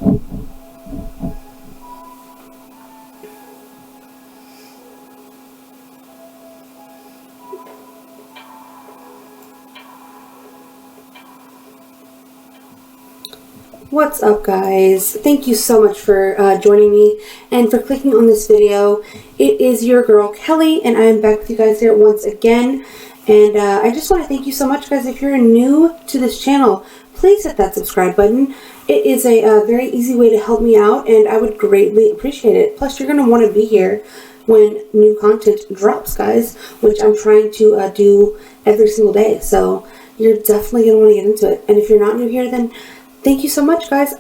What's up, guys? Thank you so much for joining me and for clicking on this video. It is your girl Kelly, and I'm back with you guys here once again. And I just want to thank you so much, guys. If you're new to this channel, please hit that subscribe button. It is a very easy way to help me out, and I would greatly appreciate it. Plus, you're going to want to be here when new content drops, guys, which I'm trying to do every single day. So you're definitely going to want to get into it. And if you're not new here, then thank you so much, guys.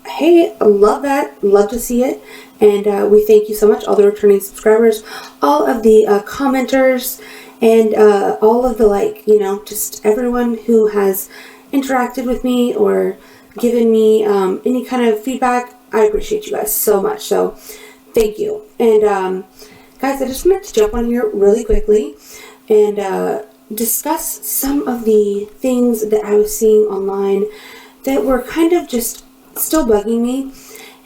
Hey, I love that. Love to see it. And we thank you so much, all the returning subscribers, all of the commenters, and all of the, just everyone who has interacted with me or given me any kind of feedback. I appreciate you guys so much. So thank you. And guys, I just wanted to jump on here really quickly and discuss some of the things that I was seeing online that were kind of just still bugging me.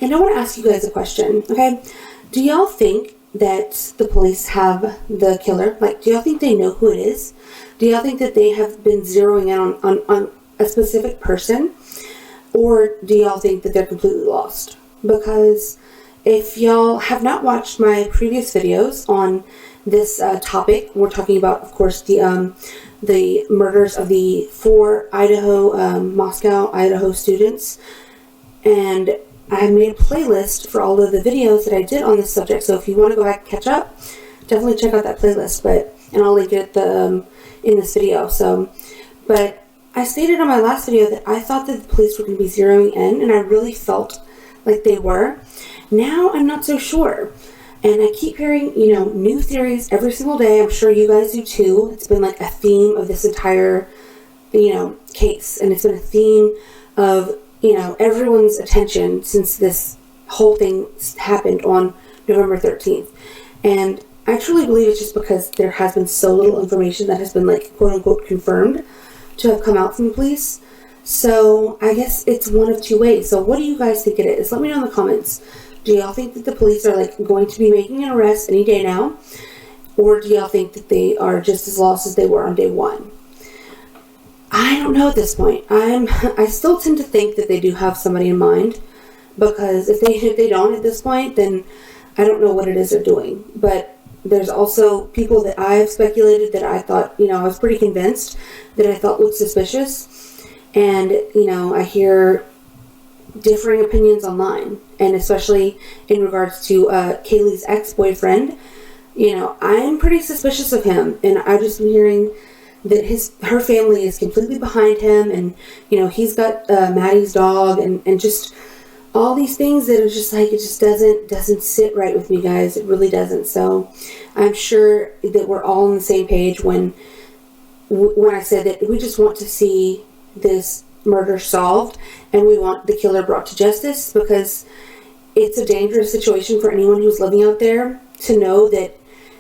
And I want to ask you guys a question, okay? Do y'all think that the police have the killer? Like, do y'all think they know who it is? Do y'all think that they have been zeroing in on a specific person? Or do y'all think that they're completely lost? Because if y'all have not watched my previous videos on this topic, we're talking about, of course, the murders of the 4 Moscow, Idaho students. And I made a playlist for all of the videos that I did on this subject. So if you want to go back and catch up, definitely check out that playlist. And I'll link it in this video. But I stated on my last video that I thought that the police were going to be zeroing in, and I really felt like they were. Now I'm not so sure. And I keep hearing, new theories every single day. I'm sure you guys do too. It's been like a theme of this entire, case. And it's been a theme of, everyone's attention since this whole thing happened on November 13th. And I truly believe it's just because there has been so little information that has been, quote unquote, confirmed to have come out from the police. So I guess it's one of two ways. So what do you guys think it is? Let me know in the comments. Do y'all think that the police are going to be making an arrest any day now? Or do y'all think that they are just as lost as they were on day one? I don't know at this point. I still tend to think that they do have somebody in mind, because if they don't at this point, then I don't know what it is they're doing. But there's also people that I've speculated that I thought, I was pretty convinced that I thought looked suspicious. And, I hear differing opinions online, and especially in regards to Kaylee's ex-boyfriend. I'm pretty suspicious of him, and I've just been hearing that her family is completely behind him, and he's got Maddie's dog, and just all these things that are just it just doesn't sit right with me, guys. It really doesn't. So I'm sure that we're all on the same page when I said that we just want to see this murder solved, and we want the killer brought to justice, because it's a dangerous situation for anyone who's living out there to know that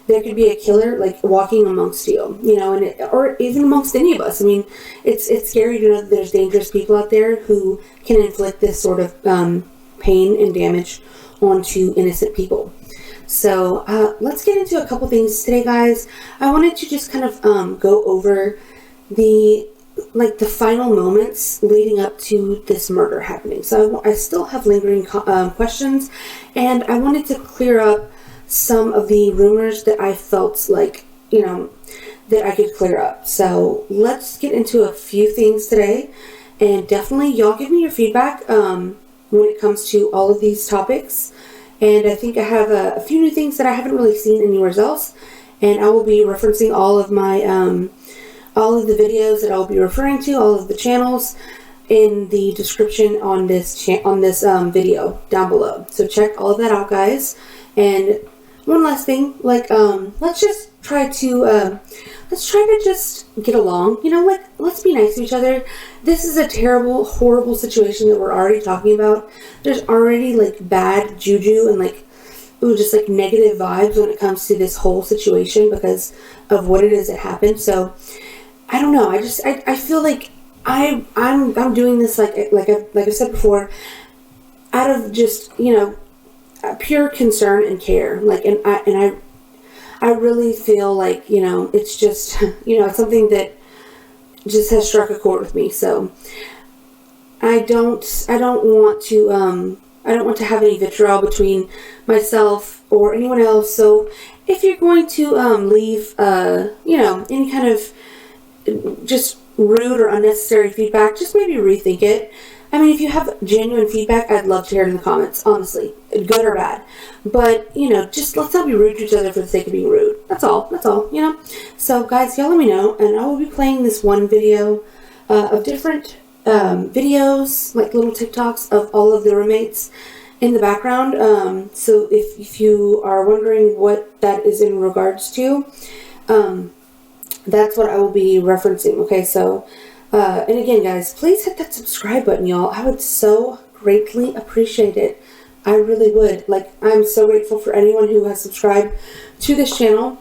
there could be a killer walking amongst you, or even amongst any of us. I mean, it's scary to know that there's dangerous people out there who can inflict this sort of pain and damage onto innocent people. So let's get into a couple things today, guys. I wanted to just kind of go over the final moments leading up to this murder happening. So I still have lingering questions, and I wanted to clear up some of the rumors that I felt that I could clear up. So let's get into a few things today, and definitely y'all give me your feedback when it comes to all of these topics. And I think I have a few new things that I haven't really seen anywhere else, and I will be referencing all of my all of the videos that I'll be referring to, all of the channels, in the description on this video down below. So check all of that out, guys. And one last thing, let's just try to just get along. Let's be nice to each other. This is a terrible, horrible situation that we're already talking about. There's already bad juju and just negative vibes when it comes to this whole situation because of what it is that happened. So I don't know. I feel like I'm doing this like I've said before. out of just, pure concern and care. Like, and I really feel like, it's just, it's something that just has struck a chord with me. So I don't want to have any vitriol between myself or anyone else. So if you're going to leave, any kind of just rude or unnecessary feedback, just maybe rethink it. I mean, if you have genuine feedback, I'd love to hear it in the comments, honestly, good or bad. But, just let's not be rude to each other for the sake of being rude. That's all, So, guys, y'all let me know, and I will be playing this one video of different videos, like little TikToks of all of the roommates in the background. So if you are wondering what that is in regards to, that's what I will be referencing. Okay, so and again, guys, please hit that subscribe button, y'all. I would so greatly appreciate it. I really would. Like, I'm so grateful for anyone who has subscribed to this channel.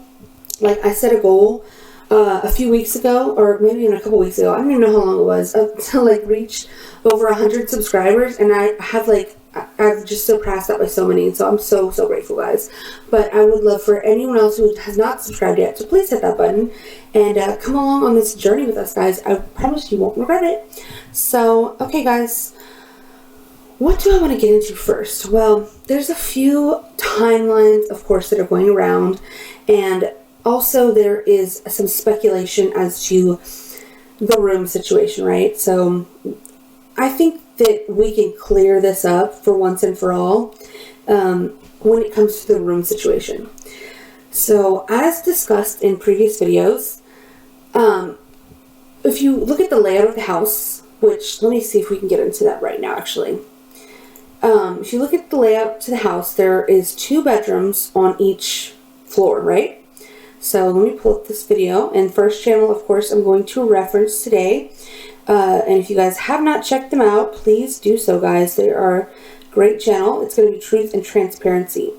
Like, I set a goal a few weeks ago, or maybe even a couple weeks ago, I don't even know how long it was, to like reach over 100 subscribers, and I've just surpassed that by so many, and so I'm so grateful, guys. But I would love for anyone else who has not subscribed yet to please hit that button and come along on this journey with us, guys. I promise you won't regret it. So, okay, guys, what do I want to get into first? Well, there's a few timelines, of course, that are going around, and also there is some speculation as to the room situation, right? So I think that we can clear this up for once and for all when it comes to the room situation. So as discussed in previous videos, if you look at the layout of the house, which let me see if we can get into that right now, actually. If you look at the layout to the house, there is 2 bedrooms on each floor, right? So let me pull up this video, and first channel, of course, I'm going to reference today. And if you guys have not checked them out, please do so, guys. They are a great channel. It's going to be Truth and Transparency.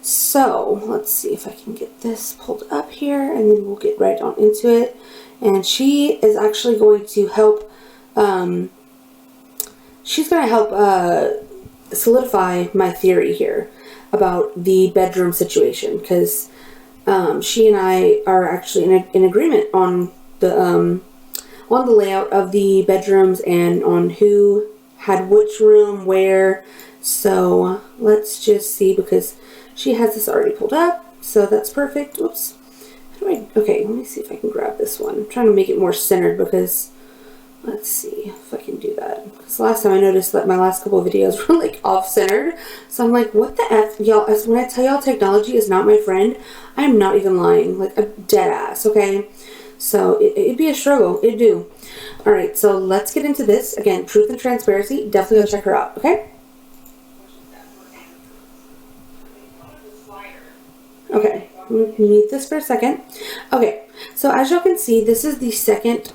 So let's see if I can get this pulled up here, and then we'll get right on into it. And she is actually going to help, she's going to help solidify my theory here about the bedroom situation, because she and I are actually in agreement on the layout of the bedrooms and on who had which room where. So let's just see, because she has this already pulled up, so that's perfect. Oops. Okay, let me see if I can grab this one. I'm trying to make it more centered, because let's see if I can do that. Because last time I noticed that my last couple of videos were like off-centered. So I'm like, what the F? Y'all, when I tell y'all technology is not my friend, I'm not even lying. Like, a dead ass, okay? So it'd be a struggle. It'd do. Alright, so let's get into this. Again, Truth and Transparency. Definitely go check her out, okay? Okay, let me mute this for a second. Okay, so as y'all can see, this is the second,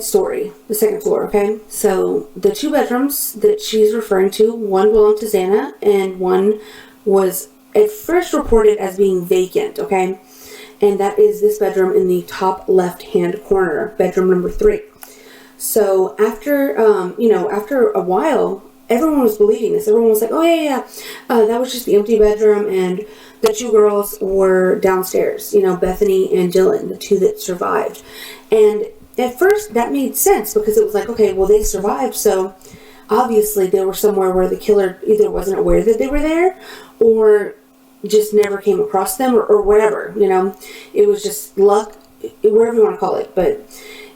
story, the second floor, okay? So the 2 bedrooms that she's referring to, one belonged to Xana, and one was at first reported as being vacant, okay? And that is this bedroom in the top left-hand corner, bedroom number 3. So after, after a while, everyone was believing this. Everyone was like, oh, yeah, that was just the empty bedroom, and the 2 girls were downstairs, Bethany and Dylan, the 2 that survived. And at first, that made sense, because it was like, okay, well, they survived, so obviously they were somewhere where the killer either wasn't aware that they were there, or just never came across them, or whatever, It was just luck, whatever you want to call it, but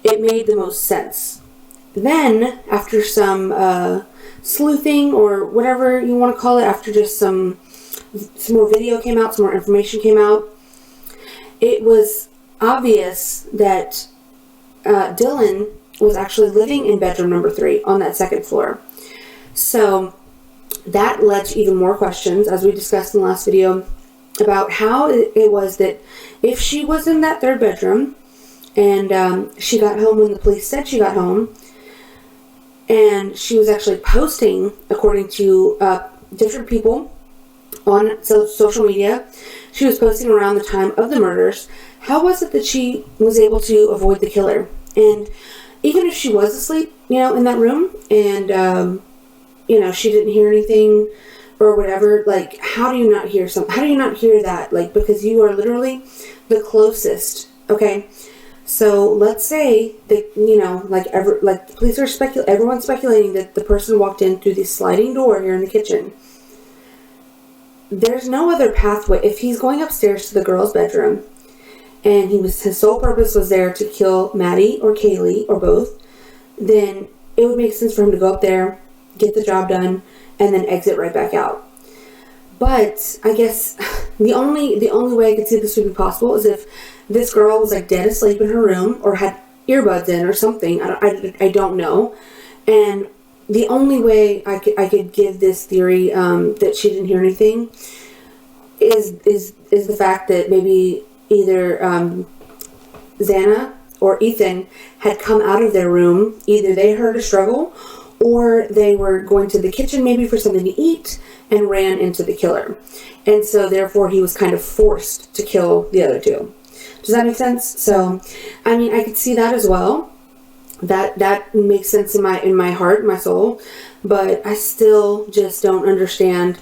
it made the most sense. Then, after some sleuthing, or whatever you want to call it, after just some more video came out, some more information came out, it was obvious that Dylan was actually living in bedroom number 3 on that second floor. So that led to even more questions, as we discussed in the last video, about how it was that if she was in that 3rd bedroom and she got home when the police said she got home, and she was actually posting, according to different people on social media, she was posting around the time of the murders, how was it that she was able to avoid the killer? And even if she was asleep, in that room, and you know, she didn't hear anything or whatever. Like, how do you not hear something? How do you not hear that? Like, because you are literally the closest, okay? So let's say that, you know, like the police are everyone's speculating that the person walked in through the sliding door here in the kitchen. There's no other pathway. If he's going upstairs to the girl's bedroom and his sole purpose was there to kill Maddie or Kaylee or both, then it would make sense for him to go up there, get the job done, and then exit right back out. But I guess the only way I could see this would be possible is if this girl was like dead asleep in her room or had earbuds in or something. I don't know. And the only way I could give this theory that she didn't hear anything is the fact that maybe either Xana or Ethan had come out of their room. Either they heard a struggle or they were going to the kitchen maybe for something to eat and ran into the killer. And so therefore he was kind of forced to kill the other two. Does that make sense? So, I mean, I could see that as well. That makes sense in my heart, my soul. But I still just don't understand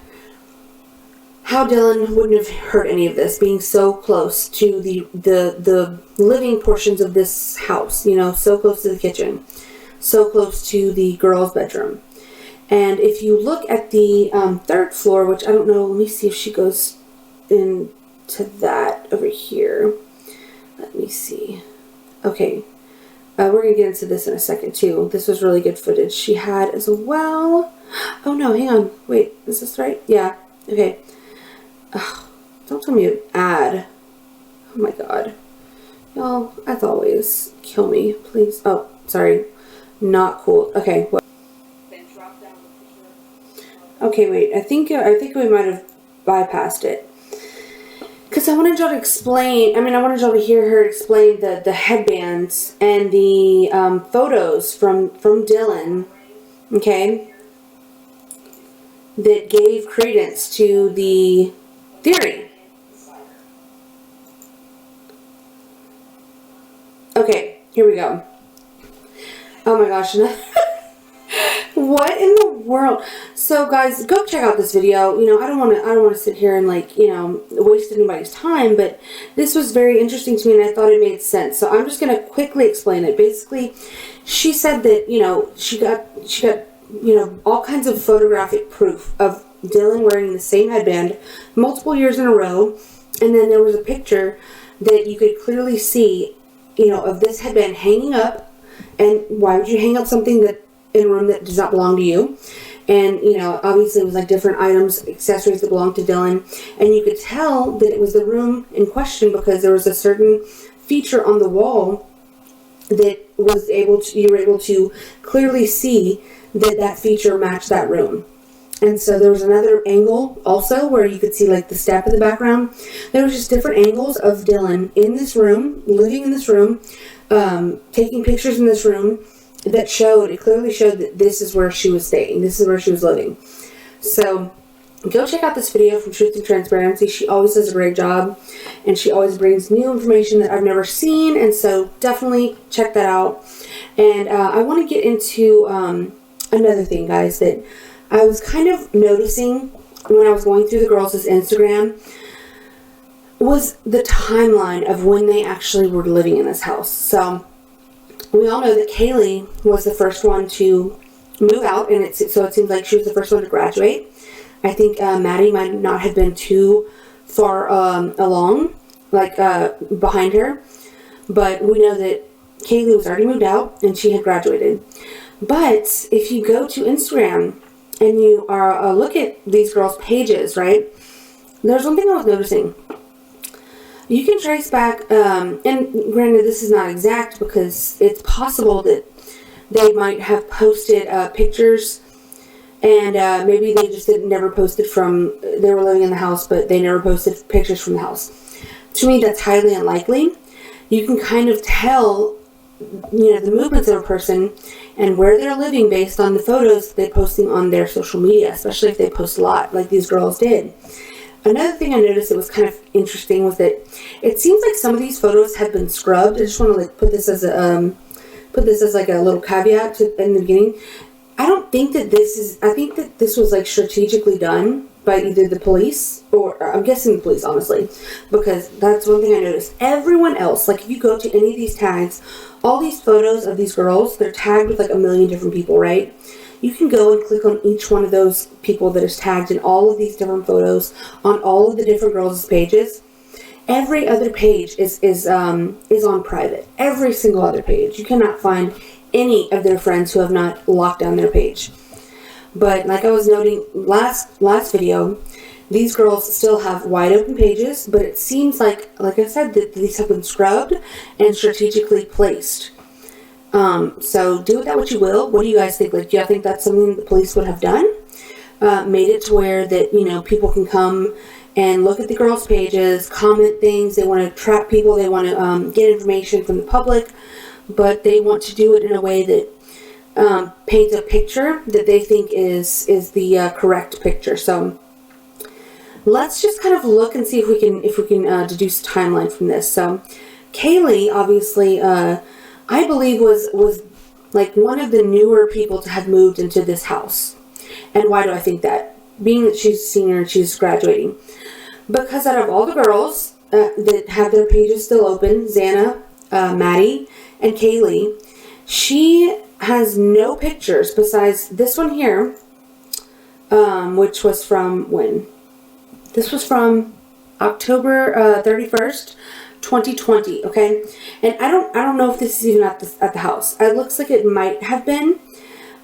how Dylan wouldn't have heard any of this, being so close to the living portions of this house, you know, so close to the kitchen, so close to the girl's bedroom. And if you look at the third floor, which I don't know, let me see if she goes into that over here. Let me see. Okay. We're going to get into this in a second, too. This was really good footage she had as well. Oh, no, hang on. Wait, is this right? Yeah. Okay. Ugh, don't tell me an ad. Oh, my God. Y'all, as always, kill me, please. Oh, sorry. Not cool. Okay. What? Okay, wait. I think we might have bypassed it. Because I wanted y'all to explain, I wanted y'all to hear her explain the headbands and the photos from Dylan, okay, that gave credence to the theory. Okay, here we go. Oh my gosh. What in the world? So guys, go check out this video. You know, I don't want to sit here and, like, you know, waste anybody's time, but this was very interesting to me and I thought it made sense. So I'm just going to quickly explain it. Basically, she said that, you know, she got, you know, all kinds of photographic proof of Dylan wearing the same headband multiple years in a row. And then there was a picture that you could clearly see, you know, of this headband hanging up. And why would you hang up something that in a room that does not belong to you? And, you know, obviously it was like different items, accessories that belonged to Dylan. And you could tell that it was the room in question because there was a certain feature on the wall that was you were able to clearly see that feature matched that room. And so there was another angle also where you could see like the step in the background. There was just different angles of Dylan in this room, living in this room, taking pictures in this room, that clearly showed that this is where she was staying. This is where she was living. So go check out this video from Truth and Transparency. She always does a great job and she always brings new information that I've never seen. And so definitely check that out. And I want to get into another thing, guys, that I was kind of noticing when I was going through the girls' Instagram was the timeline of when they actually were living in this house. So we all know that Kaylee was the first one to move out, and so it seems like she was the first one to graduate. I think Maddie might not have been too far along, like behind her, but we know that Kaylee was already moved out and she had graduated. But if you go to Instagram and you look at these girls' pages, right, there's one thing I was noticing. You can trace back, and granted this is not exact because it's possible that they might have posted pictures and maybe they just never posted they were living in the house, but they never posted pictures from the house. To me, that's highly unlikely. You can kind of tell, you know, the movements of a person and where they're living based on the photos they're posting on their social media, especially if they post a lot like these girls did. Another thing I noticed that was kind of interesting was that it seems like some of these photos have been scrubbed. I just want to like put this as like a little caveat in the beginning. I don't think that I think that this was like strategically done by either the police or I'm guessing the police, honestly, because that's one thing I noticed. Everyone else, like if you go to any of these tags, all these photos of these girls, they're tagged with like a million different people, right? You can go and click on each one of those people that is tagged in all of these different photos on all of the different girls' pages. Every other page is on private. Every single other page. You cannot find any of their friends who have not locked down their page. But like I was noting last video, these girls still have wide open pages, but it seems like I said, that these have been scrubbed and strategically placed. So do with that what you will. What do you guys think? Like, do you think that's something the police would have done? Made it to where that, you know, people can come and look at the girls' pages, comment things. They want to trap people. They want to get information from the public, but they want to do it in a way that paints a picture that they think is the correct picture. So let's just kind of look and see if we can deduce a timeline from this. So Kaylee, obviously, I believe was like one of the newer people to have moved into this house. And why do I think that? Being that she's a senior and she's graduating. Because out of all the girls that have their pages still open, Xana, Maddie, and Kaylee, she has no pictures besides this one here, which was from when? This was from October 31st, 2020, okay? And I don't know if this is even at the house. It looks like it might have been,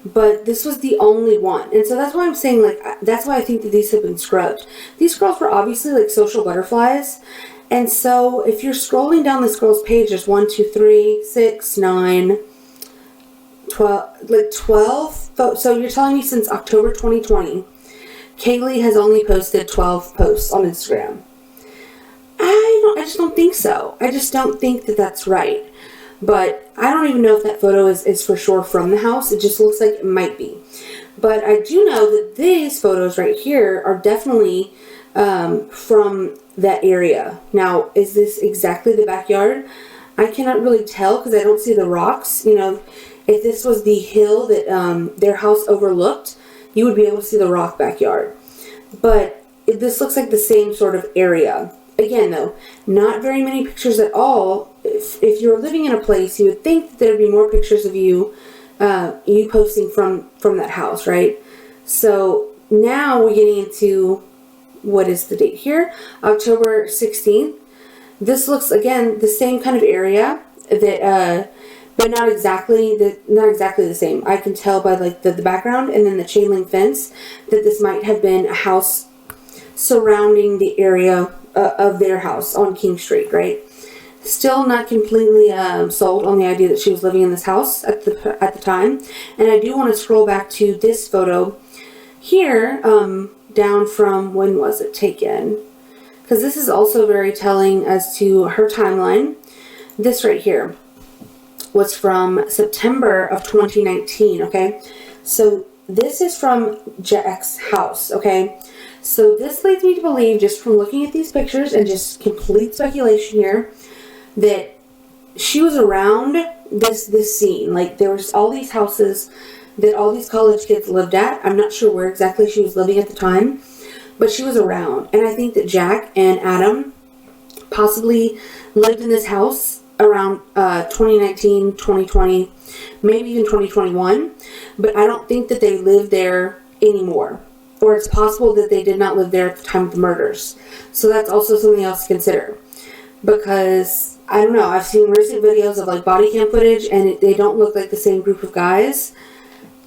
but this was the only one. And so that's why I'm saying, like, that's why I think that these have been scrubbed. These girls were obviously like social butterflies. And so if you're scrolling down this girl's page, there's 1, 2, 3, 6, 9, 12, like 12. So you're telling me since October 2020, Kaylee has only posted 12 posts on Instagram. I just don't think so. I just don't think that that's right. But I don't even know if that photo is for sure from the house. It just looks like it might be. But I do know that these photos right here are definitely from that area. Now, is this exactly the backyard? I cannot really tell because I don't see the rocks. You know, if this was the hill that their house overlooked, you would be able to see the rock backyard. But this looks like the same sort of area. Again, though, not very many pictures at all. If you're living in a place, you would think that there would be more pictures of you posting from that house, right? So now we're getting into, what is the date here? October 16th. This looks, again, the same kind of area, that but not exactly the same. I can tell by like the background and then the chain link fence that this might have been a house surrounding the area of their house on King Street, right? Still not completely sold on the idea that she was living in this house at the time. And I do want to scroll back to this photo here, down from, when was it taken? Because this is also very telling as to her timeline. This right here was from September of 2019, okay? So this is from Jack's house, okay? So this leads me to believe, just from looking at these pictures and just complete speculation here, that she was around this scene. Like, there was all these houses that all these college kids lived at. I'm not sure where exactly she was living at the time, but she was around. And I think that Jack and Adam possibly lived in this house around 2019, 2020, maybe even 2021. But I don't think that they lived there anymore. Or it's possible that they did not live there at the time of the murders. So that's also something else to consider. Because, I don't know, I've seen recent videos of like body cam footage, and they don't look like the same group of guys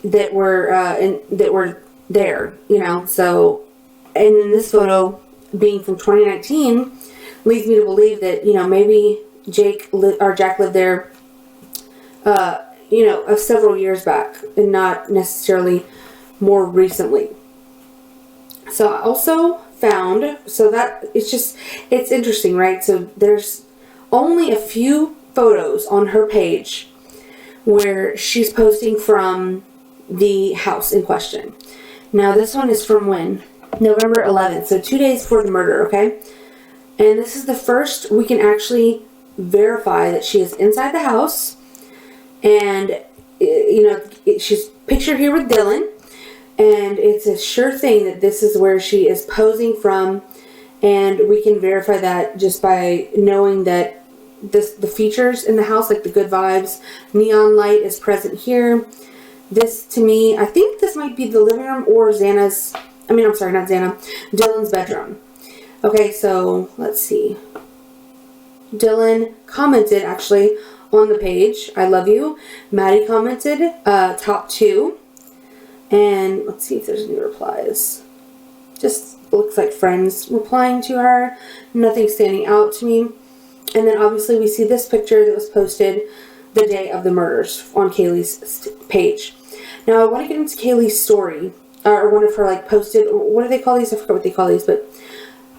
that were there, you know. So, and in this photo being from 2019 leads me to believe that, you know, maybe Jack lived there, you know, several years back and not necessarily more recently. So I also found, so that it's interesting, right? So there's only a few photos on her page where she's posting from the house in question. Now this one is from when? November 11th, so 2 days before the murder, okay? And this is the first we can actually verify that she is inside the house, and she's pictured here with Dylan, and it's a sure thing that this is where she is posing from, and we can verify that just by knowing that the features in the house, like the good vibes, neon light is present here. This, to me, I think this might be the living room or Xana's, I'm sorry, not Xana, Dylan's bedroom. Okay, so let's see. Dylan commented, actually, on the page, I love you. Maddie commented, top 2. And let's see if there's any replies. Just looks like friends replying to her. Nothing standing out to me. And then obviously we see this picture that was posted the day of the murders on Kaylee's page. Now I want to get into Kaylee's story, or one of her like posted, what do they call these? I forgot what they call these, but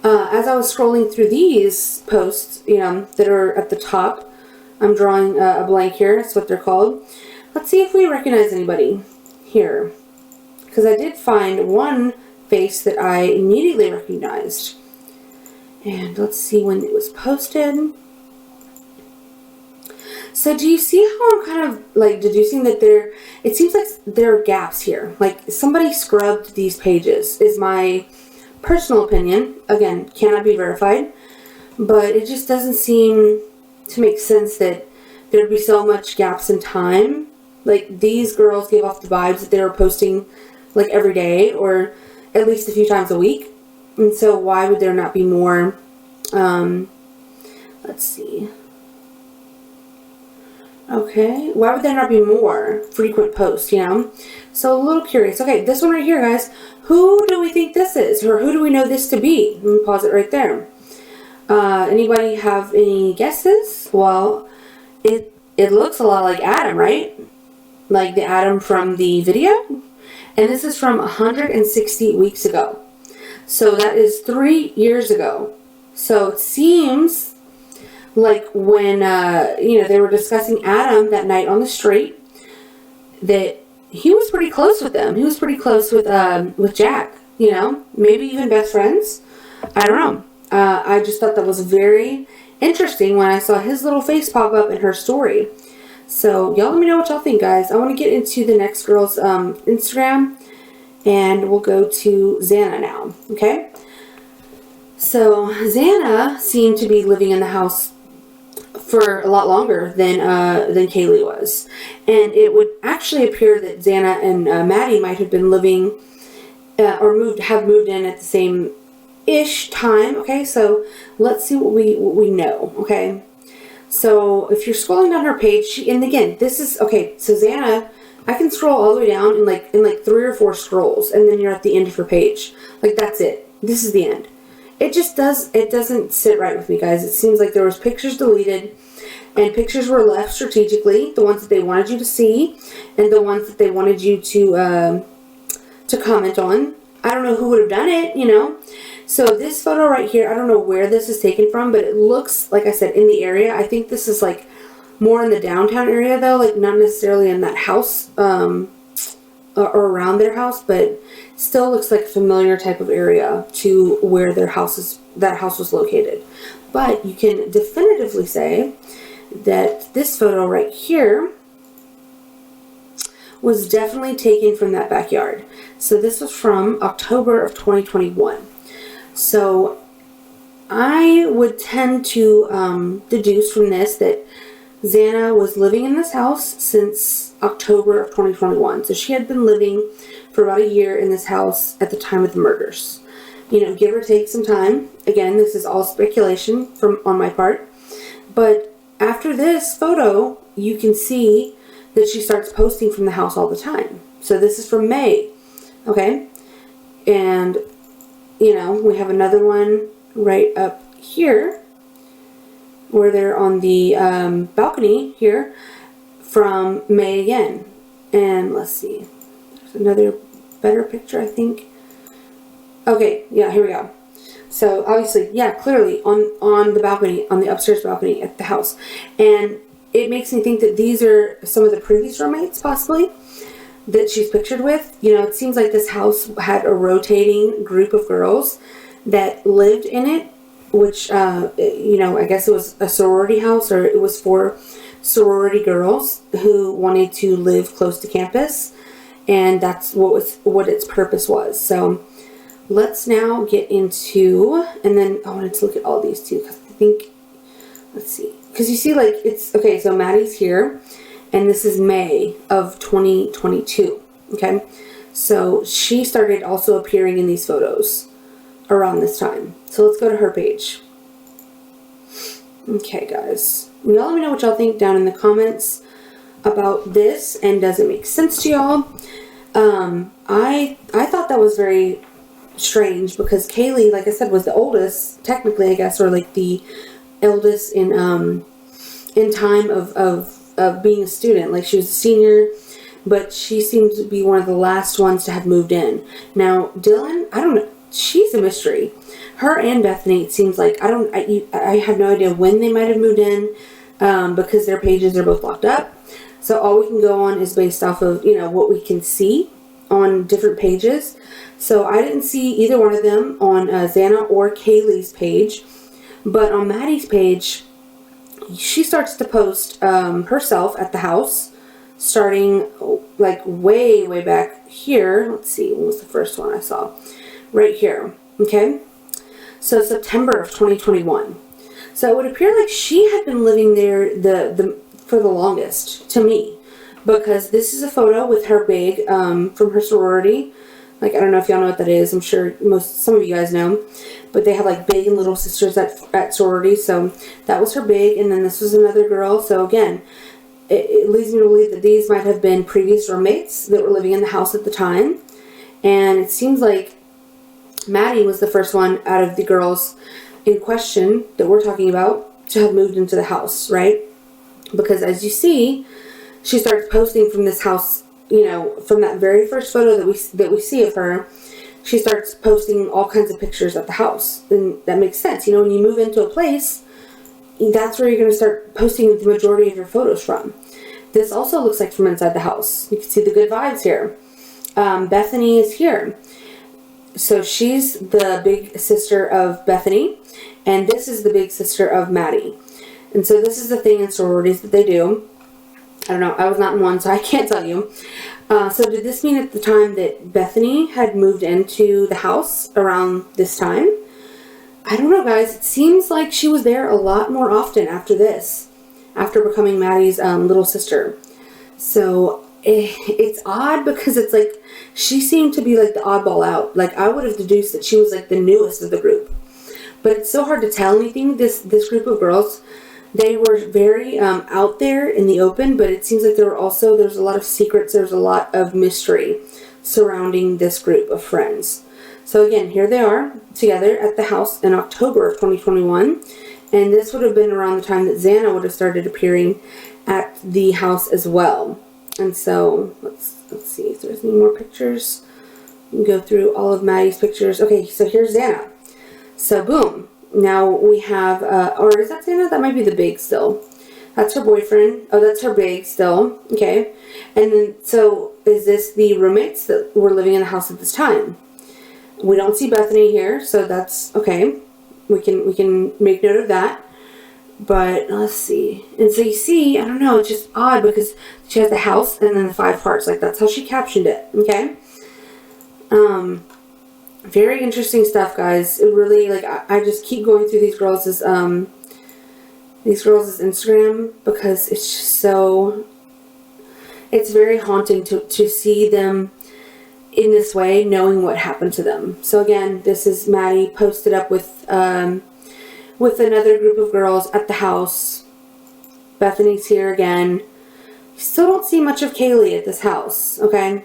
as I was scrolling through these posts, that are at the top, I'm drawing a blank here. That's what they're called. Let's see if we recognize anybody here, because I did find one face that I immediately recognized. And let's see when it was posted. So do you see how I'm kind of like deducing that it seems like there are gaps here. Like somebody scrubbed these pages, is my personal opinion. Again, cannot be verified. But it just doesn't seem to make sense that there'd be so much gaps in time. Like these girls gave off the vibes that they were posting like every day or at least a few times a week. And so why would there not be more, let's see. Okay, why would there not be more frequent posts, So a little curious. Okay, this one right here, guys. Who do we think this is? Or who do we know this to be? Let me pause it right there. Anybody have any guesses? Well, it looks a lot like Adam, right? Like the Adam from the video. And this is from 160 weeks ago. So that is 3 years ago. So it seems like when, they were discussing Adam that night on the street, that he was pretty close with them. He was pretty close with Jack, maybe even best friends. I don't know. I just thought that was very interesting when I saw his little face pop up in her story. So y'all let me know what y'all think, guys. I want to get into the next girl's Instagram, and we'll go to Xana now, okay? So Xana seemed to be living in the house for a lot longer than Kaylee was. And it would actually appear that Xana and Maddie might have been living or have moved in at the same-ish time. Okay, so let's see what we know. Okay, so if you're scrolling down her page, and again, this is okay. So Xana, I can scroll all the way down in like 3 or 4 scrolls, and then you're at the end of her page. Like that's it. This is the end. It doesn't sit right with me, guys. It seems like there was pictures deleted and pictures were left strategically, the ones that they wanted you to see and the ones that they wanted you to comment on. I don't know who would have done it, So this photo right here, I don't know where this is taken from, but it looks, like I said, in the area. I think this is like more in the downtown area though, like not necessarily in that house or around their house, but still looks like a familiar type of area to where that house was located. But you can definitively say that this photo right here was definitely taken from that backyard. So this was from October of 2021. So I would tend to deduce from this that Xana was living in this house since October of 2021. So she had been living for about a year in this house at the time of the murders. Give or take some time. Again, this is all speculation on my part. But after this photo, you can see that she starts posting from the house all the time. So this is from May. Okay? And, we have another one right up here where they're on the balcony here from May again. And let's see. There's another better picture, I think. Okay, yeah, here we go. So obviously, yeah, clearly on the balcony, on the upstairs balcony at the house. And it makes me think that these are some of the previous roommates, possibly, that she's pictured with. It seems like this house had a rotating group of girls that lived in it, which, I guess it was a sorority house, or it was for sorority girls who wanted to live close to campus, and that's what its purpose was. So let's now get into, and then I wanted to look at all these too, because I think, let's see, because you see, like, it's, okay, so Maddie's here, and this is May of 2022, okay? So she started also appearing in these photos around this time. So let's go to her page. Okay, guys. Y'all let me know what y'all think down in the comments about this, and does it make sense to y'all? I thought that was very strange, because Kaylee, like I said, was the oldest, technically, I guess, or like the eldest in time of being a student. Like, she was a senior, but she seemed to be one of the last ones to have moved in. Now, Dylan, I don't know, she's a mystery. Her and Bethany, it seems like, I have no idea when they might have moved in, because their pages are both locked up. So all we can go on is based off of, you know, what we can see on different pages. So I didn't see either one of them on Xana or Kaylee's page. But on Maddie's page, she starts to post herself at the house, starting like way back here. Let's see, what was the first one I saw? Right here, okay? So September of 2021. So it would appear like she had been living there for the longest, to me, because this is a photo with her big from her sorority. Like, I don't know if y'all know what that is. I'm sure some of you guys know, but they have like big and little sisters at sorority. So that was her big, and then this was another girl. So again, it leads me to believe that these might have been previous roommates that were living in the house at the time. And it seems like Maddie was the first one out of the girls in question that we're talking about to have moved into the house, right? Because as you see, she starts posting from this house, you know, from that very first photo that we see of her. She starts posting all kinds of pictures at the house, and that makes sense. You know, when you move into a place, that's where you're going to start posting the majority of your photos from. This also looks like from inside the house. You can see the good vibes here. Bethany is here. So she's the big sister of Bethany, and this is the big sister of Maddie. And so this is the thing in sororities that they do. I don't know, I was not in one, so I can't tell you. So did this mean at the time that Bethany had moved into the house around this time? I don't know, guys. It seems like she was there a lot more often after this, after becoming Maddie's little sister. So it's odd, because it's like she seemed to be like the oddball out. Like, I would have deduced that she was like the newest of the group. But it's so hard to tell anything. This group of girls, they were very out there in the open, but it seems like there's a lot of secrets, there's a lot of mystery surrounding this group of friends. So again, here they are together at the house in October of 2021, and this would have been around the time that Xana would have started appearing at the house as well. And so let's see if there's any more pictures. You can go through all of Maddie's pictures. Okay, so here's Xana. So boom. Now we have, or is that Xana? That might be the big still. That's her boyfriend. Oh, that's her big still. Okay. And then, so is this the roommates that were living in the house at this time? We don't see Bethany here, so that's okay. We can make note of that. But let's see. And so you see, I don't know, it's just odd because she has the house and then the 5 parts. Like, that's how she captioned it. Okay. Very interesting stuff, guys. It really, like, I just keep going through these girls' Instagram, because it's just so, it's very haunting to see them in this way, knowing what happened to them. So again, this is Maddie posted up with another group of girls at the house. Bethany's here again. You still don't see much of Kaylee at this house, okay?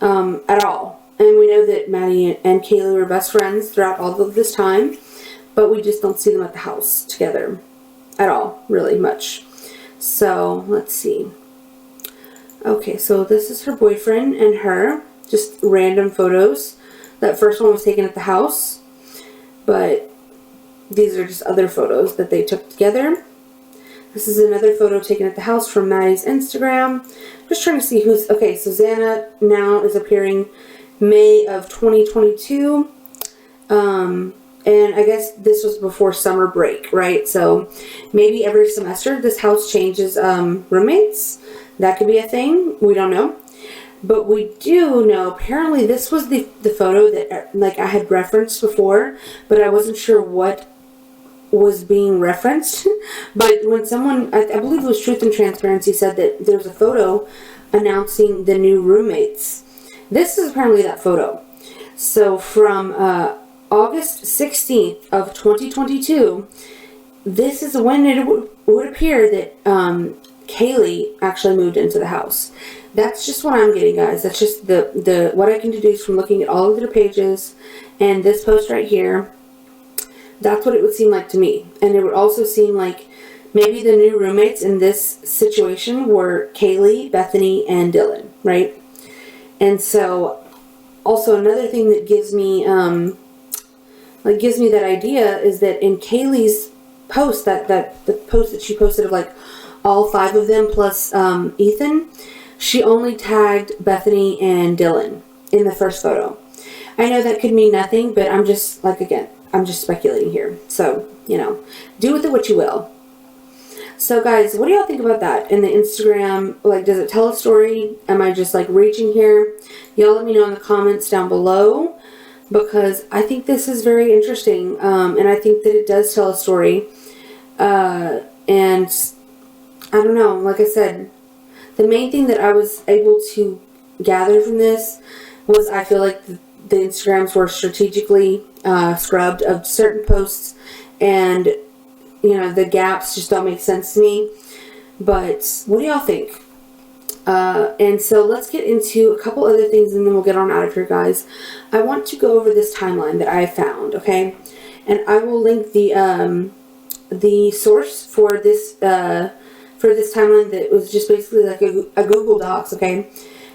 At all. And we know that Maddie and Kaylee were best friends throughout all of this time, but we just don't see them at the house together at all, really much. So, let's see. Okay, so this is her boyfriend and her, just random photos. That first one was taken at the house, but these are just other photos that they took together. This is another photo taken at the house from Maddie's Instagram. Just trying to see who's, okay, so Xana now is appearing May of 2022. and I guess this was before summer break, right? So maybe every semester this house changes roommates. That could be a thing. We don't know. But we do know, apparently this was the photo that like I had referenced before, but I wasn't sure what was being referenced. But when someone, I believe it was Truth and Transparency, said that there's a photo announcing the new roommates. This is apparently that photo. So from August 16th of 2022, this is when it would appear that Kaylee actually moved into the house. That's just what I'm getting, guys. That's just the what I can deduce from looking at all of their pages and this post right here. That's what it would seem like to me. And it would also seem like maybe the new roommates in this situation were Kaylee, Bethany, and Dylan, right? And so, also another thing that gives me that idea is that in Kaylee's post, the post that she posted of like all 5 of them plus Ethan, she only tagged Bethany and Dylan in the first photo. I know that could mean nothing, but I'm just, like, again, I'm just speculating here. So, you know, do with it what you will. So, guys, what do y'all think about that in the Instagram? Like, does it tell a story? Am I just, like, reaching here? Y'all let me know in the comments down below, because I think this is very interesting, and I think that it does tell a story. And I don't know, like I said, the main thing that I was able to gather from this was I feel like the Instagrams were strategically scrubbed of certain posts, and, you know, the gaps just don't make sense to me. But what do y'all think? And so let's get into a couple other things and then we'll get on out of here, guys. I want to go over this timeline that I found, okay? And I will link the source for this timeline that was just basically like a Google Docs, okay?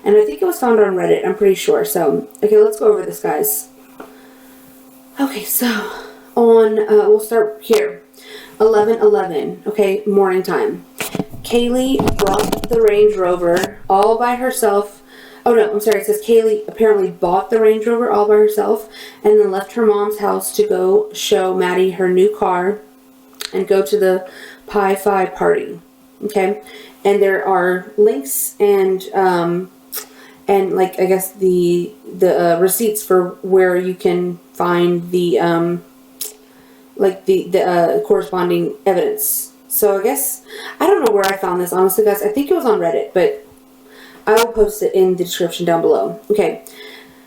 And I think it was found on Reddit, I'm pretty sure. So, okay, let's go over this, guys. Okay, so on, we'll start here. 11:11, okay, morning time. Kaylee brought the Range Rover all by herself. Oh no, I'm sorry, it says Kaylee apparently bought the Range Rover all by herself and then left her mom's house to go show Maddie her new car and go to the Pi Phi party. Okay, and there are links and like I guess the receipts for where you can find the corresponding evidence. So I guess I don't know where I found this, honestly, guys. I think it was on Reddit, but I will post it in the description down below. Okay,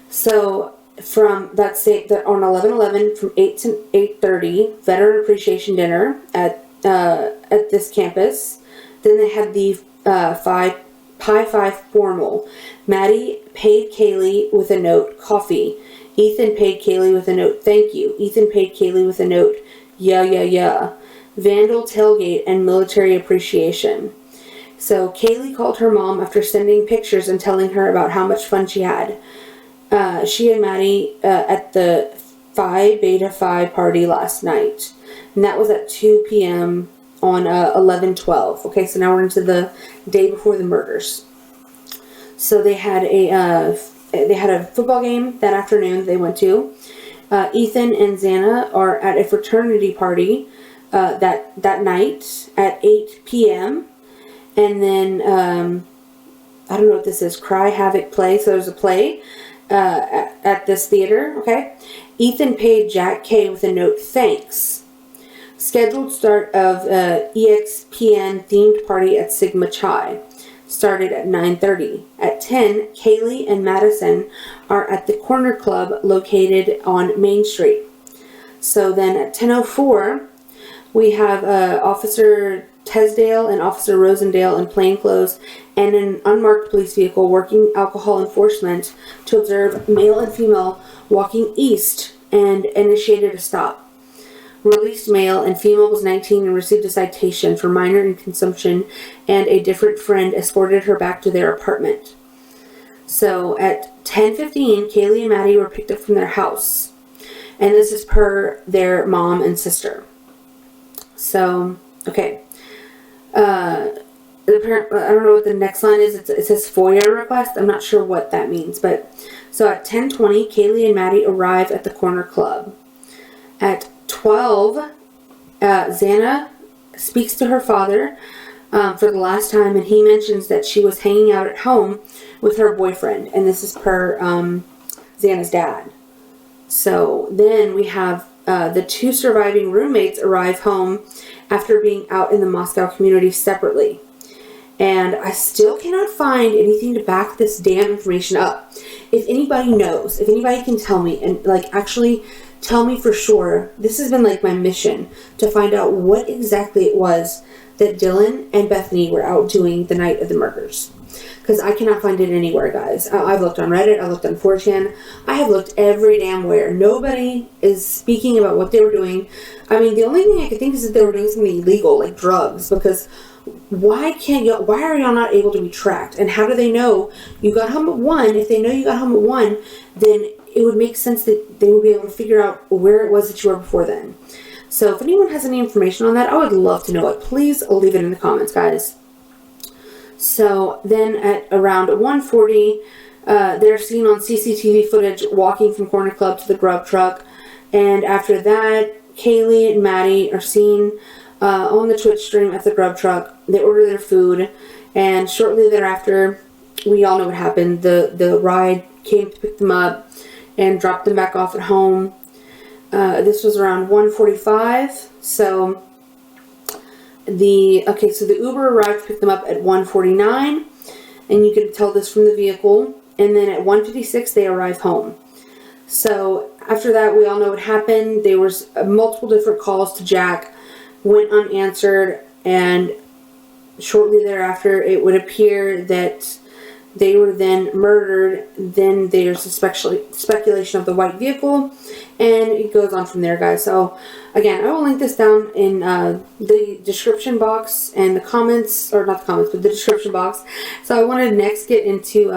so from that state that on 11/11 from 8 to 8:30, Veteran Appreciation Dinner at this campus. Then they had the Pi Phi formal. Maddie paid Kaylee with a note, coffee. Ethan paid Kaylee with a note, thank you. Ethan paid Kaylee with a note, yeah. Vandal tailgate and military appreciation. So Kaylee called her mom after sending pictures and telling her about how much fun she had. She and Maddie at the Phi Beta Phi party last night. And that was at 2 p.m. on 11/12. Okay, so now we're into the day before the murders. So they had a football game that afternoon they went to. Ethan and Xana are at a fraternity party that night at 8 p.m. And then I don't know what this is. Cry Havoc Play. So there's a play at this theater. Okay. Ethan paid Jack K with a note, thanks. Scheduled start of EXPN themed party at Sigma Chi. Started at 9:30. At 10, Kaylee and Madison are at the Corner Club located on Main Street. So then at 10:04, we have Officer Tesdale and Officer Rosendale in plainclothes and an unmarked police vehicle working alcohol enforcement to observe male and female walking east and initiated a stop. Released male and female was 19 and received a citation for minor in consumption, and a different friend escorted her back to their apartment. So at 10:15, Kaylee and Maddie were picked up from their house. And this is per their mom and sister. So, okay. I don't know what the next line is. It says FOIA request. I'm not sure what that means. But so at 10:20, Kaylee and Maddie arrive at the Corner Club. At 12, Xana speaks to her father for the last time, and he mentions that she was hanging out at home with her boyfriend, and this is per Xana's dad. So then we have the 2 surviving roommates arrive home after being out in the Moscow community separately. And I still cannot find anything to back this damn information up. If anybody knows, if anybody can tell me, and like actually tell me for sure, this has been like my mission to find out what exactly it was that Dylan and Bethany were out doing the night of the murders. Because I cannot find it anywhere, guys. I've looked on Reddit, I've looked on 4chan, I have looked every damn where. Nobody is speaking about what they were doing. I mean, the only thing I could think is that they were doing something illegal, like drugs, because why are y'all not able to be tracked? And how do they know you got home at 1? If they know you got home at 1, then it would make sense that they would be able to figure out where it was that you were before then. So if anyone has any information on that, I would love to know it. Please leave it in the comments, guys. So then at around 1:40, they're seen on CCTV footage walking from Corner Club to the grub truck. And after that, Kaylee and Maddie are seen on the Twitch stream at the grub truck. They order their food, and shortly thereafter, we all know what happened. The ride came to pick them up and dropped them back off at home. This was around 1:45. So the Uber arrived to pick them up at 1:49, and you can tell this from the vehicle. And then at 1:56, they arrive home. So after that, we all know what happened. There was multiple different calls to Jack, went unanswered, and shortly thereafter, it would appear that they were then murdered. Then there's a speculation of the white vehicle, and it goes on from there, guys. So again, I will link this down in the description box and the comments, or not the comments, but the description box. So I wanted to next get into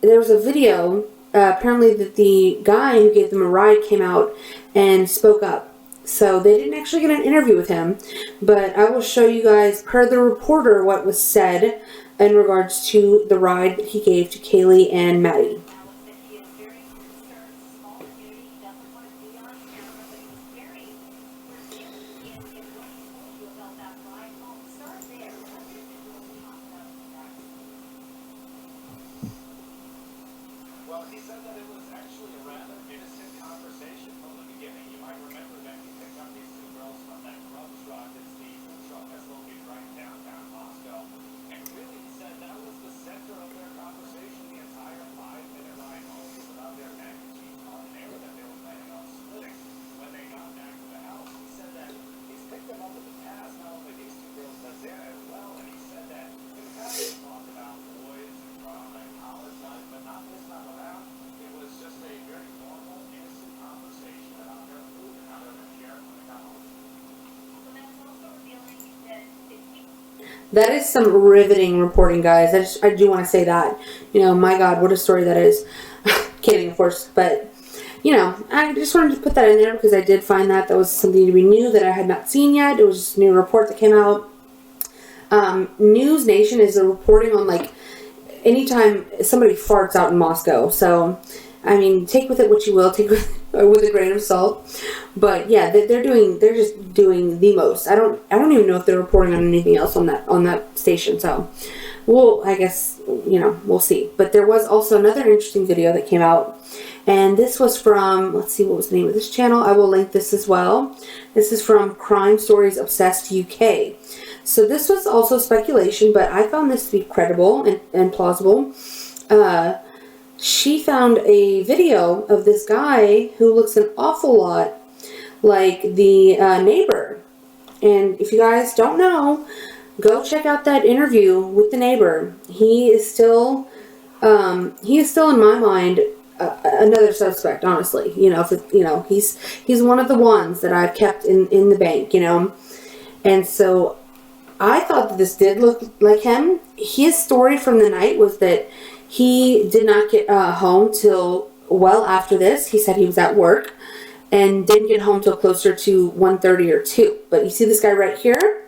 there was a video apparently that the guy who gave them a ride came out and spoke up. So they didn't actually get an interview with him, but I will show you guys, per the reporter, what was said in regards to the ride that he gave to Kaylee and Maddie. Well, he said that it was actually a rather innocent conversation from the beginning. You might remember that he picked up these 2 girls from that grub truck. It's the food truck that's located right downtown Moscow. And really, he said that was the center of their conversation the entire 5-minute ride home. It was about their mac and cheese marinara that they were planning on splitting when they got back to the house. He said that he's picked them up in the past, not only these 2 girls, but Xana as well. And he said that they kind of talked about boys and drama and college life, but not this time around. It was just a very normal, innocent conversation about their food and how they're going to share it when they got home. So that's also revealing that That is some riveting reporting, guys. I do want to say that. You know, my God, what a story that is. Kidding, of course, but you know, I just wanted to put that in there because I did find that was something to be new that I had not seen yet. It was just a new report that came out. News Nation is a reporting on like anytime somebody farts out in Moscow. So, I mean, take with it what you will, take with a grain of salt. But yeah, they're just doing the most. I don't even know if they're reporting on anything else on that station. So, I guess, you know, we'll see. But there was also another interesting video that came out, and this was from, let's see, what was the name of this channel? I will link this as well. This is from Crime Stories Obsessed UK. So this was also speculation, but I found this to be credible and plausible. She found a video of this guy who looks an awful lot like the neighbor. And if you guys don't know, go check out that interview with the neighbor. He is still in my mind another suspect. Honestly, you know, he's one of the ones that I've kept in the bank. You know, and so I thought that this did look like him. His story from the night was that he did not get home till well after this. He said he was at work and didn't get home till closer to 1:30 or 2. But you see this guy right here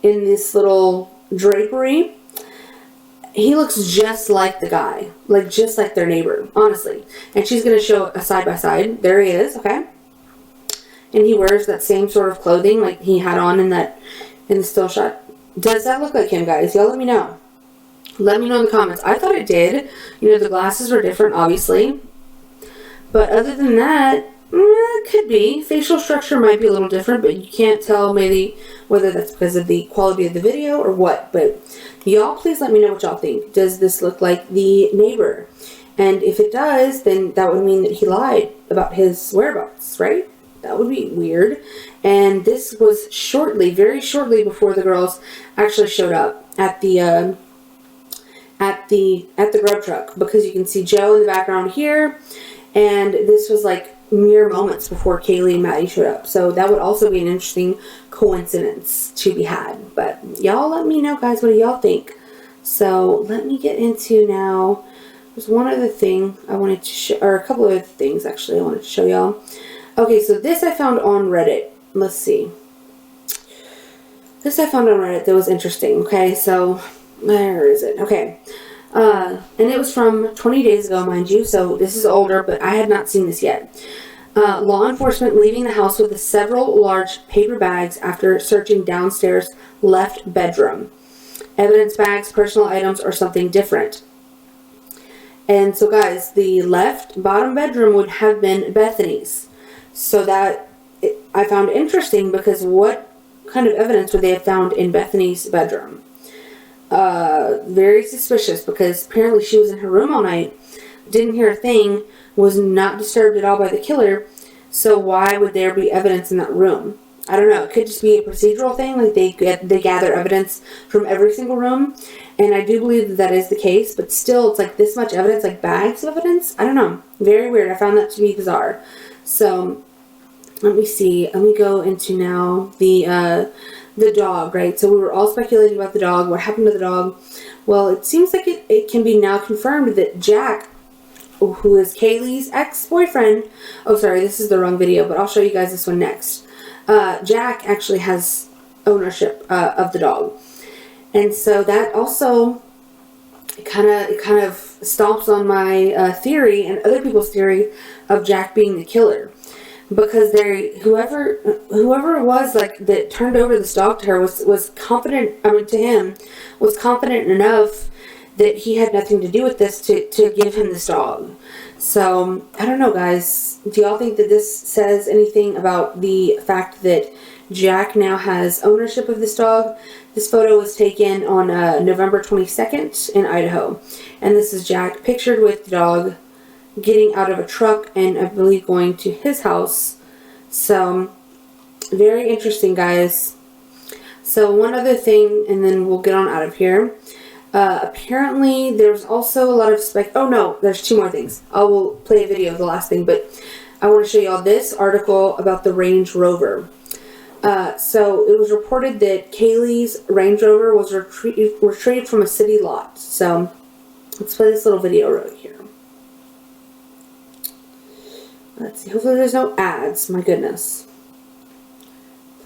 in this little drapery. he looks just like the guy, like just like their neighbor, honestly. And she's going to show a side by side. There he is, okay? And he wears that same sort of clothing like he had on in the still shot. Does that look like him, guys? Y'all let me know. Let me know in the comments. I thought it did. You know, the glasses are different, obviously. But other than that, it could be. Facial structure might be a little different, but you can't tell maybe whether that's because of the quality of the video or what. But y'all, please let me know what y'all think. Does this look like the neighbor? And if it does, then that would mean that he lied about his whereabouts, right? That would be weird. And this was shortly, very shortly before the girls actually showed up at the grub truck, because you can see Joe in the background here, and this was like mere moments before Kaylee and Maddie showed up. So that would also be an interesting coincidence to be had. But y'all let me know, guys, what do y'all think? So let me get into now. There's one other thing I wanted to show, or a couple of other things actually I wanted to show y'all. Okay, so this I found on Reddit. Let's see. This I found on Reddit that was interesting. Okay, so where is it? Okay. And it was from 20 days ago, mind you, so this is older, but I had not seen this yet. Law enforcement leaving the house with several large paper bags after searching downstairs left bedroom. Evidence bags, personal items, or something different. And so, guys, the left bottom bedroom would have been Bethany's. So that I found interesting, because what kind of evidence would they have found in Bethany's bedroom? Very suspicious, because apparently she was in her room all night, didn't hear a thing, was not disturbed at all by the killer. So why would there be evidence in that room? I don't know. It could just be a procedural thing, like they gather evidence from every single room, and I do believe that that is the case. But still, it's like this much evidence, like bags of evidence. I don't know. Very weird. I found that to be bizarre. So let me see. Let me go into now the dog, right? So we were all speculating about the dog. What happened to the dog? Well, it seems like it can be now confirmed that Jack, who is Kaylee's ex-boyfriend, oh, sorry, this is the wrong video, but I'll show you guys this one next. Jack actually has ownership of the dog. And so that also kind of stomps on my theory and other people's theory of Jack being the killer. Because whoever it was, like, that turned over this dog to her was confident, to him, was confident enough that he had nothing to do with this to give him this dog. So, I don't know, guys. Do y'all think that this says anything about the fact that Jack now has ownership of this dog? This photo was taken on November 22nd in Idaho. And this is Jack pictured with the dog getting out of a truck and I believe going to his house. So, very interesting, guys. So, one other thing, and then we'll get on out of here. Apparently, there's also a lot of oh no, there's two more things. I will play a video of the last thing, but I want to show y'all this article about the Range Rover. So, it was reported that Kaylee's Range Rover was retrieved from a city lot. So, let's play this little video right here. Let's see. Hopefully there's no ads. My goodness.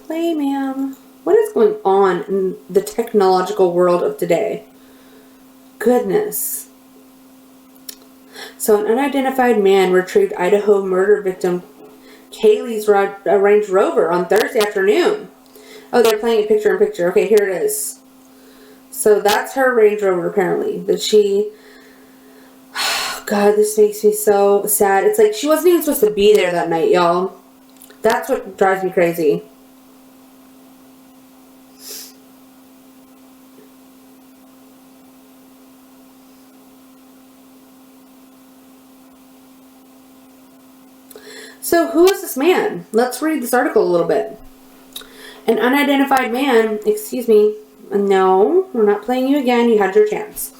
Play, ma'am. What is going on in the technological world of today? Goodness. So, an unidentified man retrieved Idaho murder victim Kaylee's Range Rover on Thursday afternoon. Oh, they're playing it picture in picture. Okay, here it is. So, that's her Range Rover, apparently. That she... God, this makes me so sad. It's like she wasn't even supposed to be there that night, y'all. That's what drives me crazy. So, who is this man? Let's read this article a little bit. An unidentified man, excuse me. No, we're not playing you again. You had your chance.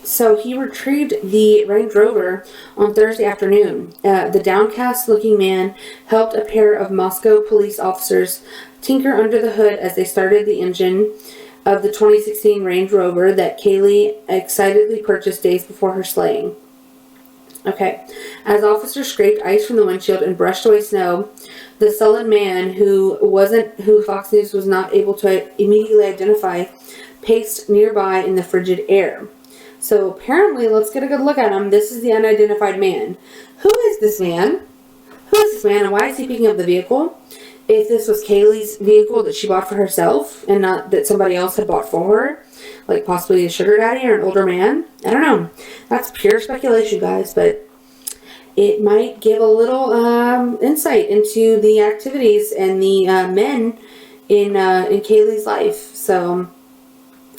So he retrieved the Range Rover on Thursday afternoon. The downcast-looking man helped a pair of Moscow police officers tinker under the hood as they started the engine of the 2016 Range Rover that Kaylee excitedly purchased days before her slaying. Okay. As officers scraped ice from the windshield and brushed away snow, the sullen man who Fox News was not able to immediately identify paced nearby in the frigid air. So apparently, let's get a good look at him. This is the unidentified man. Who is this man? Who is this man, and why is he picking up the vehicle? If this was Kaylee's vehicle that she bought for herself and not that somebody else had bought for her, like possibly a sugar daddy or an older man, I don't know. That's pure speculation, guys, but it might give a little insight into the activities and the men in Kaylee's life. So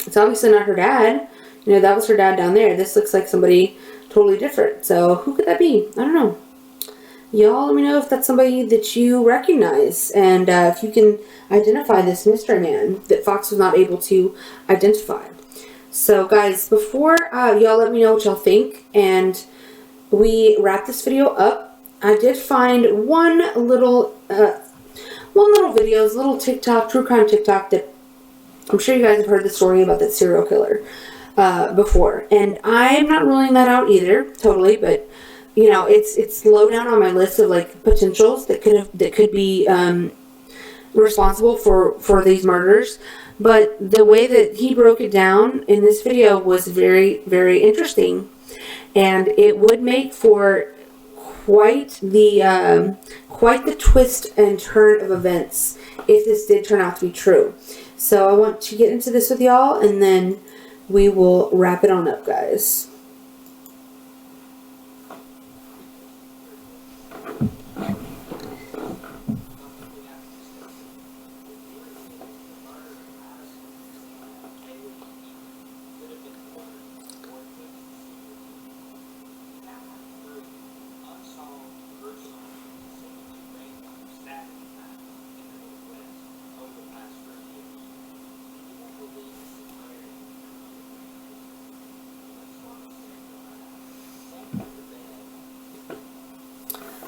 it's obviously not her dad. You know, that was her dad down there. This looks like somebody totally different. So who could that be? I don't know. Y'all let me know if that's somebody that you recognize and if you can identify this mystery man that Fox was not able to identify. So guys, before y'all let me know what y'all think and we wrap this video up, I did find one little video, little TikTok, true crime TikTok that I'm sure you guys have heard the story about that serial killer before. And I'm not ruling that out either, totally, but you know, it's low down on my list of like potentials that could be responsible for these murders. But the way that he broke it down in this video was very, very interesting, and it would make for quite the twist and turn of events if this did turn out to be true. So I want to get into this with y'all, and then we will wrap it on up, guys.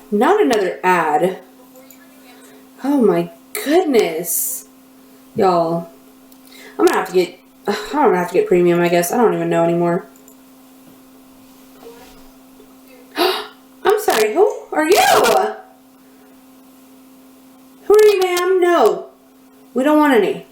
Not another ad. Oh my goodness. Y'all. I'm gonna have to get premium, I guess. I don't even know anymore. I'm sorry, who are you? Who are you, ma'am? No. We don't want any.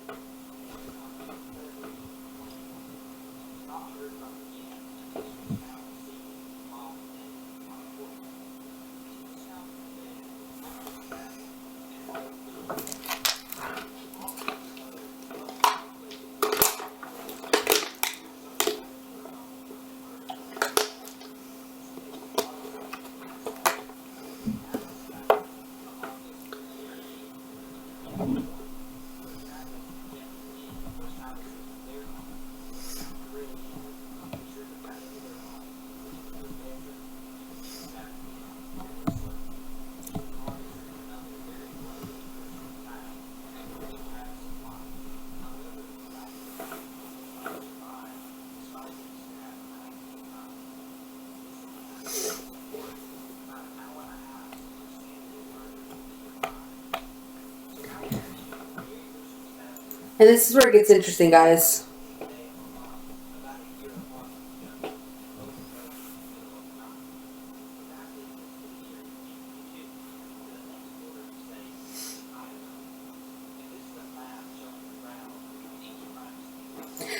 And this is where it gets interesting, guys.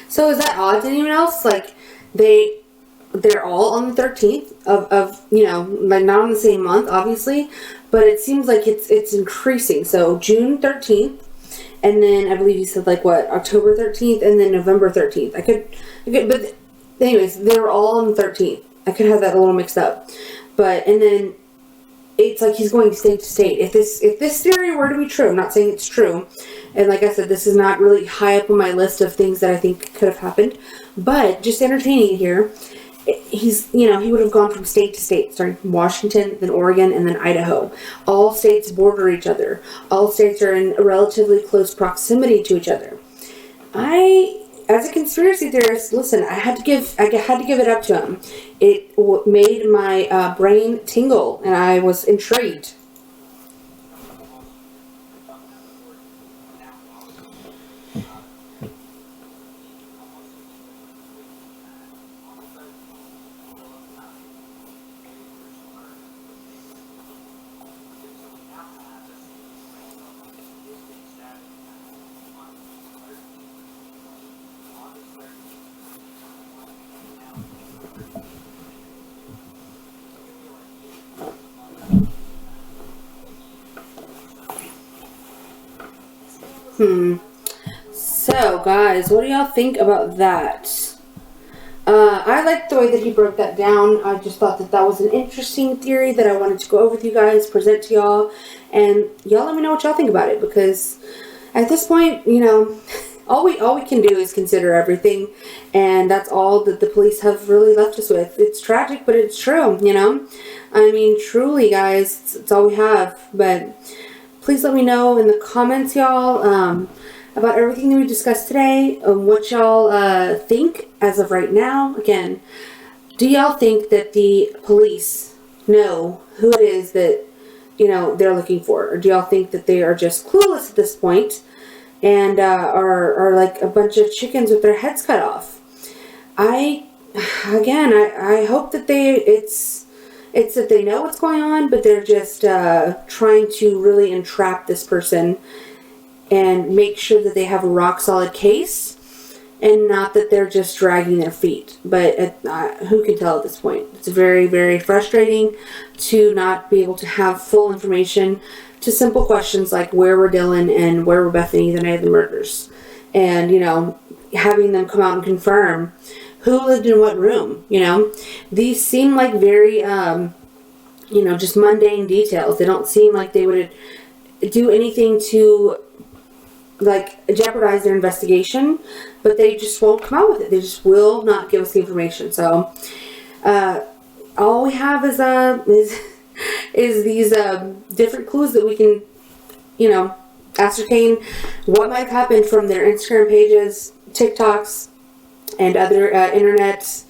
So is that odd to anyone else? Like, they're all on the 13th of you know, like not on the same month, obviously, but it seems like it's increasing. So June 13th, and then I believe you said like what, October 13th, and then November 13th. I could, but anyways, they were all on the 13th. I could have that a little mixed up, but and then it's like he's going state to state. If this theory were to be true, I'm not saying it's true, and like I said, this is not really high up on my list of things that I think could have happened, but just entertaining here. He's, you know, he would have gone from state to state, starting from Washington, then Oregon, and then Idaho. All states border each other. All states are in a relatively close proximity to each other. As a conspiracy theorist, listen, I had to give it up to him. It made my brain tingle, and I was intrigued. So, guys, what do y'all think about that? I like the way that he broke that down. I just thought that that was an interesting theory that I wanted to go over with you guys, present to y'all, and y'all let me know what y'all think about it, because at this point, you know, all we can do is consider everything, and that's all that the police have really left us with. It's tragic, but it's true, you know? I mean, truly, guys, it's all we have. But please let me know in the comments, y'all, about everything that we discussed today, what y'all think as of right now. Again, do y'all think that the police know who it is that, you know, they're looking for? Or do y'all think that they are just clueless at this point and are like a bunch of chickens with their heads cut off? I hope that it's that they know what's going on, but they're just trying to really entrap this person and make sure that they have a rock solid case, and not that they're just dragging their feet. But who can tell at this point? It's very, very frustrating to not be able to have full information to simple questions like where were Dylan and where were Bethany the night of the murders, and, you know, having them come out and confirm who lived in what room. You know, these seem like very you know, just mundane details. They don't seem like they would do anything to like jeopardize their investigation, but they just won't come out with it. They just will not give us the information. So all we have is these different clues that we can, you know, ascertain what might have happened from their Instagram pages, TikToks, and other internet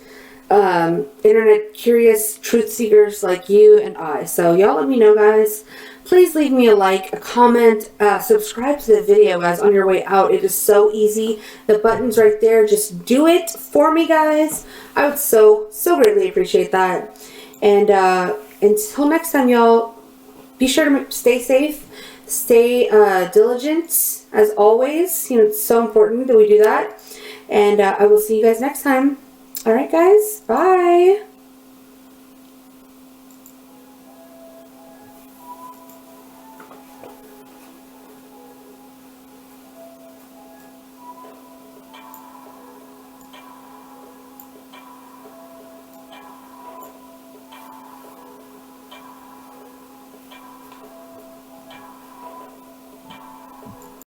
curious truth seekers like you and I. So y'all let me know, guys. Please leave me a like, a comment, subscribe to the video, guys, on your way out. It is so easy. The button's right there. Just do it for me, guys. I would so greatly appreciate that. And until next time, y'all, be sure to stay safe, stay diligent, as always. You know, it's so important that we do that. And I will see you guys next time. All right, guys. Bye.